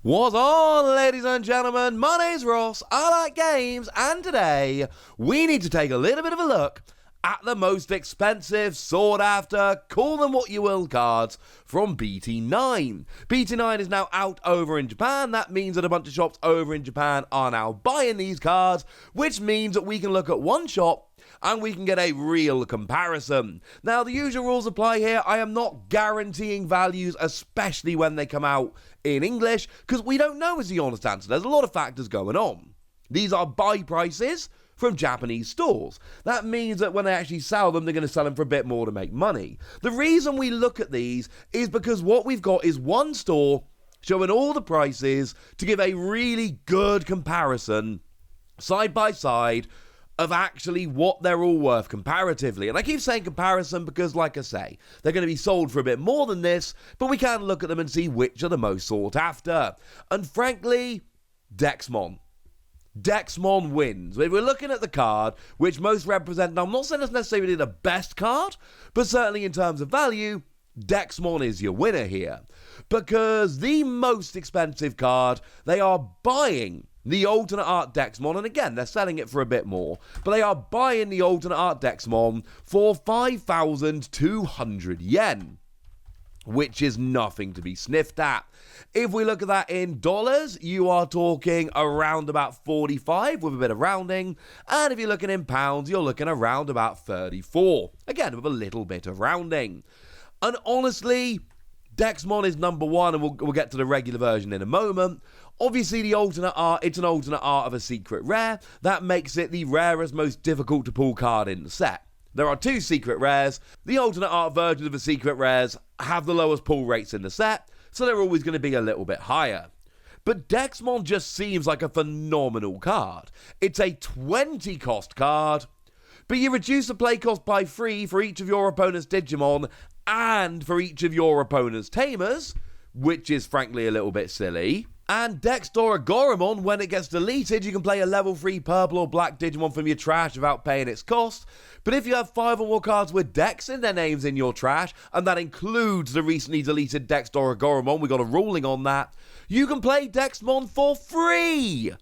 What's on, ladies and gentlemen? My name's Ross, I like games, and today we need to take a little bit of a look at the most expensive, sought after, call them what you will cards from BT9. BT9 is now out over in Japan. That means that a bunch of shops over in Japan are now buying these cards, which means that we can look at one shop and we can get a real comparison. Now, the usual rules apply here. I am not guaranteeing values, especially when they come out in English, because we don't know is the honest answer. There's a lot of factors going on. These are buy prices from Japanese stores. That means that when they actually sell them, they're going to sell them for a bit more to make money. The reason we look at these is because what we've got is one store showing all the prices to give a really good comparison, side by side, of actually what they're all worth comparatively. And I keep saying comparison because, like I say, they're going to be sold for a bit more than this, but we can look at them and see which are the most sought after. And frankly, Dexmon. Dexmon wins. If we're looking at the card, which most represent, now I'm not saying it's necessarily the best card, but certainly in terms of value, Dexmon is your winner here. Because the most expensive card, they are buying the alternate art Dexmon, and again, they're selling it for a bit more, but they are buying the alternate art Dexmon for 5,200 yen, which is nothing to be sniffed at. If we look at that in dollars, you are talking around about 45 with a bit of rounding, and if you're looking in pounds, you're looking around about 34, again with a little bit of rounding. And honestly, Dexmon is number one, and we'll get to the regular version in a moment. Obviously, the alternate art, it's an alternate art of a secret rare. That makes it the rarest, most difficult to pull card in the set. There are two secret rares. The alternate art versions of the secret rares have the lowest pull rates in the set, so they're always going to be a little bit higher. But Dexmon just seems like a phenomenal card. It's a 20 cost card, but you reduce the play cost by 3 for each of your opponent's Digimon and for each of your opponent's Tamers, which is frankly a little bit silly. And Gaiamon, when it gets deleted, you can play a level 3 purple or black Digimon from your trash without paying its cost. But if you have 5 or more cards with Dex in their names in your trash, and that includes the recently deleted Gaiamon, we got a ruling on that, you can play Dexmon for free!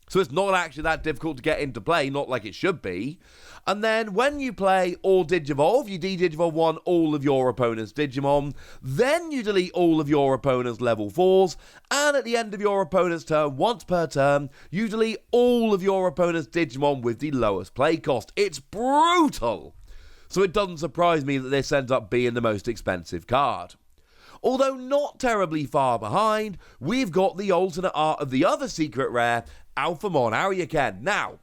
So it's not actually that difficult to get into play, not like it should be. And then when you play or Digivolve, you de-Digivolve all of your opponent's Digimon, then you delete all of your opponent's level 4s, and at the end of your opponent's turn, once per turn, you delete all of your opponent's Digimon with the lowest play cost. It's brutal! So it doesn't surprise me that this ends up being the most expensive card. Although not terribly far behind, we've got the alternate art of the other secret rare, Alphamon Aryuken. Now,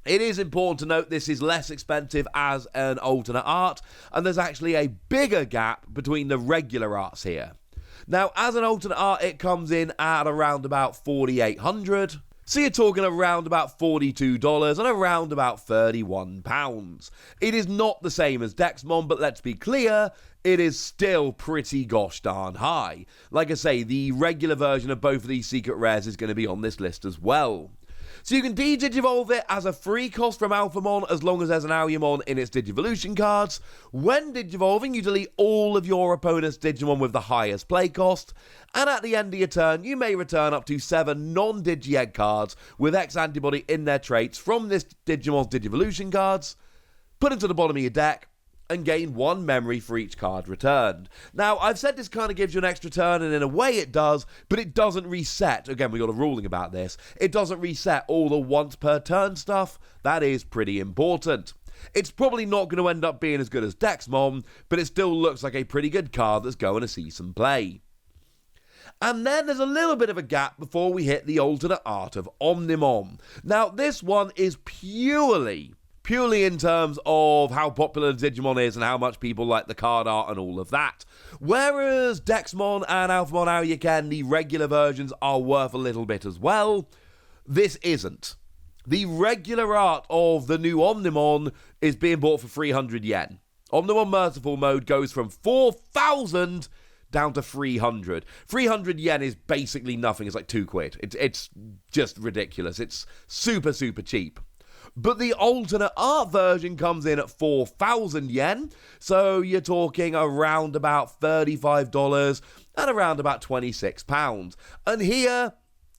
it is important to note this is less expensive as an alternate art, and there's actually a bigger gap between the regular arts here. Now, as an alternate art, it comes in at around about 4,800. So you're talking around about $42 and around about £31. It is not the same as Dexmon, but let's be clear, it is still pretty gosh darn high. Like I say, the regular version of both of these secret rares is going to be on this list as well. So you can de-Digivolve it as a free cost from Alphamon as long as there's an Gaiamon in its Digivolution cards. When Digivolving, you delete all of your opponent's Digimon with the highest play cost. And at the end of your turn, you may return up to 7 non-Digi-Egg cards with X antibody in their traits from this Digimon's Digivolution cards, put them to the bottom of your deck, and gain 1 memory for each card returned. Now, I've said this kind of gives you an extra turn, and in a way it does, but it doesn't reset. Again, we got a ruling about this. It doesn't reset all the once per turn stuff. That is pretty important. It's probably not going to end up being as good as Dexmon, but it still looks like a pretty good card that's going to see some play. And then there's a little bit of a gap before we hit the alternate art of Omnimon. Now, this one is purely in terms of how popular Digimon is and how much people like the card art and all of that. Whereas Dexmon and Alphamon Aryuken, the regular versions, are worth a little bit as well, this isn't. The regular art of the new Omnimon is being bought for 300 yen. Omnimon Merciful Mode goes from 4,000 down to 300. 300 yen is basically nothing. It's like £2. It's just ridiculous. It's super cheap. But the alternate art version comes in at 4,000 yen, so you're talking around about $35, at around about £26. And here,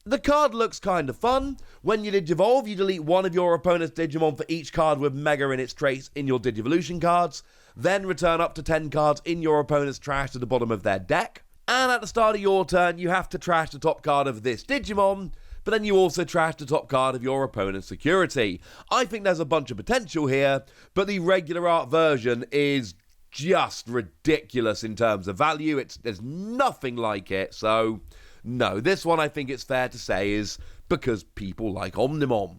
the card looks kind of fun. When you Digivolve, you delete one of your opponent's Digimon for each card with Mega in its traits in your Digivolution cards, then return up to 10 cards in your opponent's trash to the bottom of their deck. And at the start of your turn, you have to trash the top card of this Digimon, but then you also trash the top card of your opponent's security. I think there's a bunch of potential here, but the regular art version is just ridiculous in terms of value. There's nothing like it, so no, this one I think it's fair to say is because people like Omnimon.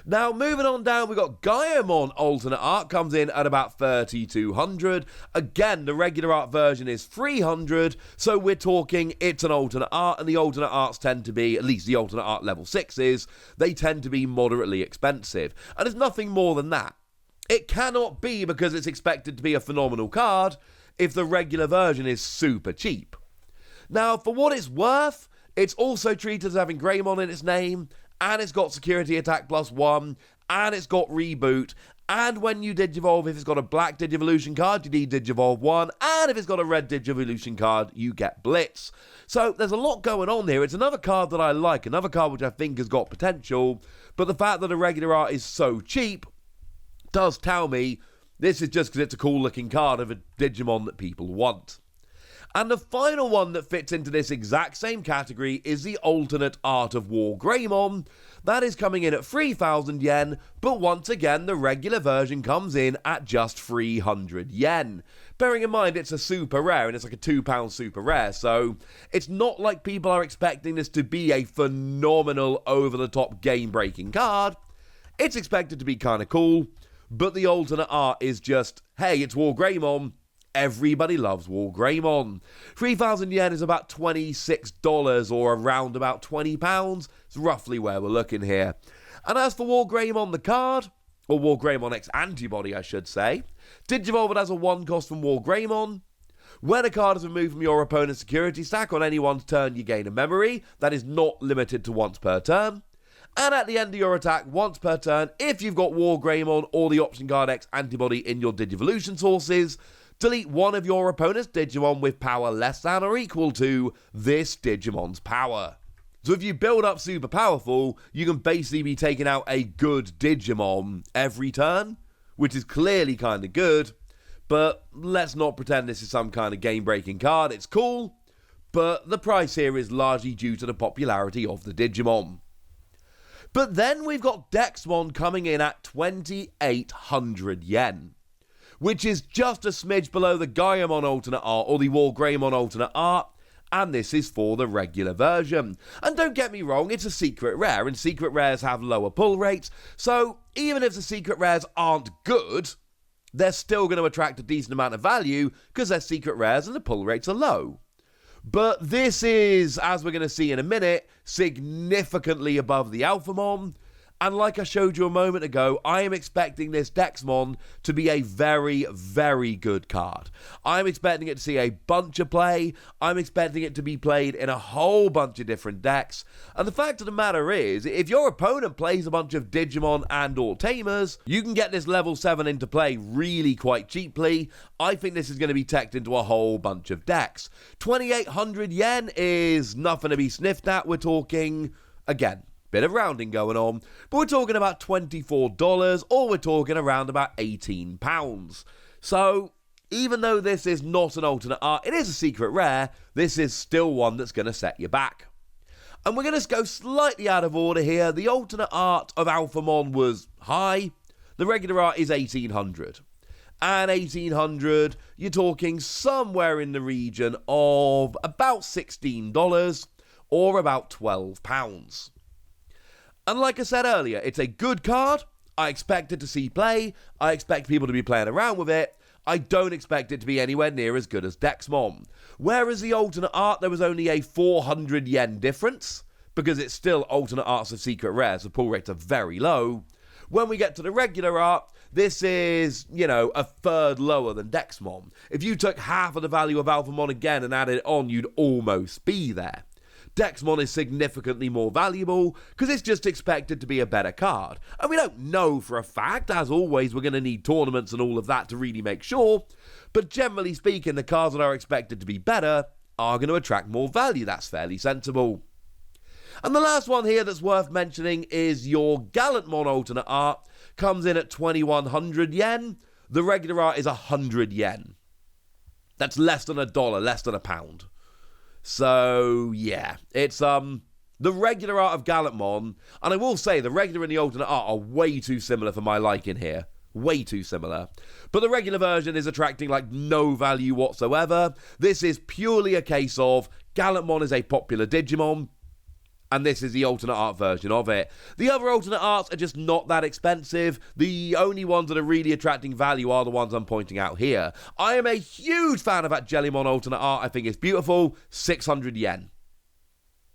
Now, moving on down, we've got Gaiamon alternate art, comes in at about 3,200. Again, the regular art version is 300, so we're talking it's an alternate art, and the alternate arts tend to be, at least the alternate art level 6s, they tend to be moderately expensive. And it's nothing more than that. It cannot be because it's expected to be a phenomenal card if the regular version is super cheap. Now, for what it's worth, it's also treated as having Greymon in its name, and it's got security attack +1, and it's got reboot, and when you Digivolve, if it's got a black Digivolution card, you need Digivolve 1, and if it's got a red Digivolution card, you get Blitz. So there's a lot going on here. It's another card that I like, another card which I think has got potential, but the fact that the regular art is so cheap does tell me this is just because it's a cool looking card of a Digimon that people want. And the final one that fits into this exact same category is the alternate art of Wargreymon. That is coming in at 3,000 yen, but once again the regular version comes in at just 300 yen. Bearing in mind it's a super rare and it's like a £2 super rare, so it's not like people are expecting this to be a phenomenal over-the-top game-breaking card. It's expected to be kind of cool, but the alternate art is just, hey, it's Wargreymon. Everybody loves Wargreymon. 3,000 yen is about $26 or around about £20. It's roughly where we're looking here. And as for Wargreymon the card, or Wargreymon X Antibody I should say, Digivolve it as a 1 cost from Wargreymon. When a card is removed from your opponent's security stack on any one's turn, you gain a memory. That is not limited to once per turn. And at the end of your attack, once per turn, if you've got Wargreymon or the option card X Antibody in your Digivolution sources, delete one of your opponent's Digimon with power less than or equal to this Digimon's power. So if you build up super powerful, you can basically be taking out a good Digimon every turn, which is clearly kind of good, but let's not pretend this is some kind of game-breaking card. It's cool, but the price here is largely due to the popularity of the Digimon. But then we've got Dexmon coming in at 2,800 yen. Which is just a smidge below the Gaiamon alternate art or the Wargreymon alternate art, and this is for the regular version. And don't get me wrong, it's a secret rare, and secret rares have lower pull rates, so even if the secret rares aren't good, they're still going to attract a decent amount of value because they're secret rares and the pull rates are low. But this is, as we're going to see in a minute, significantly above the Alphamon. And like I showed you a moment ago, I am expecting this Dexmon to be a very, very good card. I'm expecting it to see a bunch of play. I'm expecting it to be played in a whole bunch of different decks. And the fact of the matter is, if your opponent plays a bunch of Digimon and or Tamers, you can get this level 7 into play really quite cheaply. I think this is going to be teched into a whole bunch of decks. 2,800 yen is nothing to be sniffed at. We're talking, again, bit of rounding going on, but we're talking about $24 or we're talking around about £18. So even though this is not an alternate art, it is a secret rare, this is still one that's going to set you back. And we're going to go slightly out of order here. The alternate art of Alphamon was high, the regular art is 1,800. And 1,800, you're talking somewhere in the region of about $16 or about £12. And like I said earlier, it's a good card. I expect it to see play. I expect people to be playing around with it. I don't expect it to be anywhere near as good as Dexmon. Whereas the alternate art, there was only a 400 yen difference, because it's still alternate arts of secret rares, the pull rates are very low. When we get to the regular art, this is, a third lower than Dexmon. If you took half of the value of Alphamon again and added it on, you'd almost be there. Dexmon is significantly more valuable because it's just expected to be a better card. And we don't know for a fact, as always we're going to need tournaments and all of that to really make sure, but generally speaking the cards that are expected to be better are going to attract more value. That's fairly sensible. And the last one here that's worth mentioning is your Gaiamon alternate art. Comes in at 2,100 yen. The regular art is 100 yen. That's less than $1, less than £1. So, yeah. It's, the regular art of Gaiamon, and I will say the regular and the alternate art are way too similar for my liking here. Way too similar. But the regular version is attracting like no value whatsoever. This is purely a case of Gaiamon is a popular Digimon, and this is the alternate art version of it. The other alternate arts are just not that expensive. The only ones that are really attracting value are the ones I'm pointing out here. I am a huge fan of that Jellymon alternate art. I think it's beautiful. 600 yen.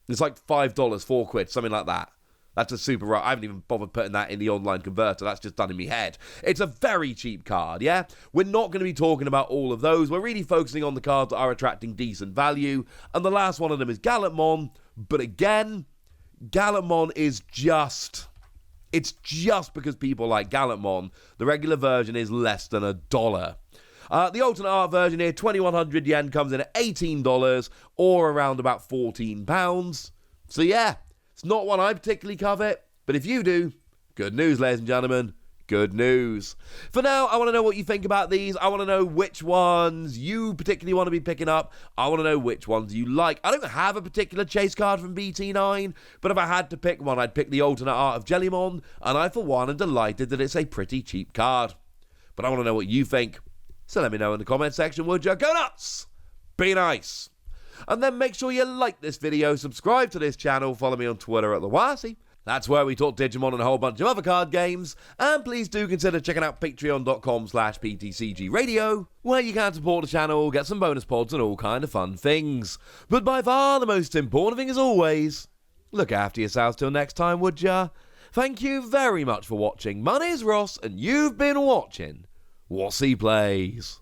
It's like $5, £4, something like that. That's a super right. I haven't even bothered putting that in the online converter. That's just done in my head. It's a very cheap card, yeah? We're not going to be talking about all of those. We're really focusing on the cards that are attracting decent value. And the last one of them is Gaiamon. But again, Gaiamon is just... It's just because people like Gaiamon. The regular version is less than $1. The alternate art version here, 2,100 yen, comes in at $18 or around about £14. So yeah, it's not one I particularly covet, but if you do, good news, ladies and gentlemen. Good news. For now, I want to know what you think about these. I want to know which ones you particularly want to be picking up. I want to know which ones you like. I don't have a particular chase card from BT9, but if I had to pick one, I'd pick the alternate art of Jellymon, and I, for one, am delighted that it's a pretty cheap card. But I want to know what you think. So let me know in the comment section, would you? Go nuts! Be nice! And then make sure you like this video, subscribe to this channel, follow me on Twitter at TheWasi. That's where we talk Digimon and a whole bunch of other card games. And please do consider checking out patreon.com/PTCG where you can support the channel, get some bonus pods and all kind of fun things. But by far the most important thing is always, look after yourselves till next time, would ya? Thank you very much for watching. My name's Ross, and you've been watching Wasi Plays.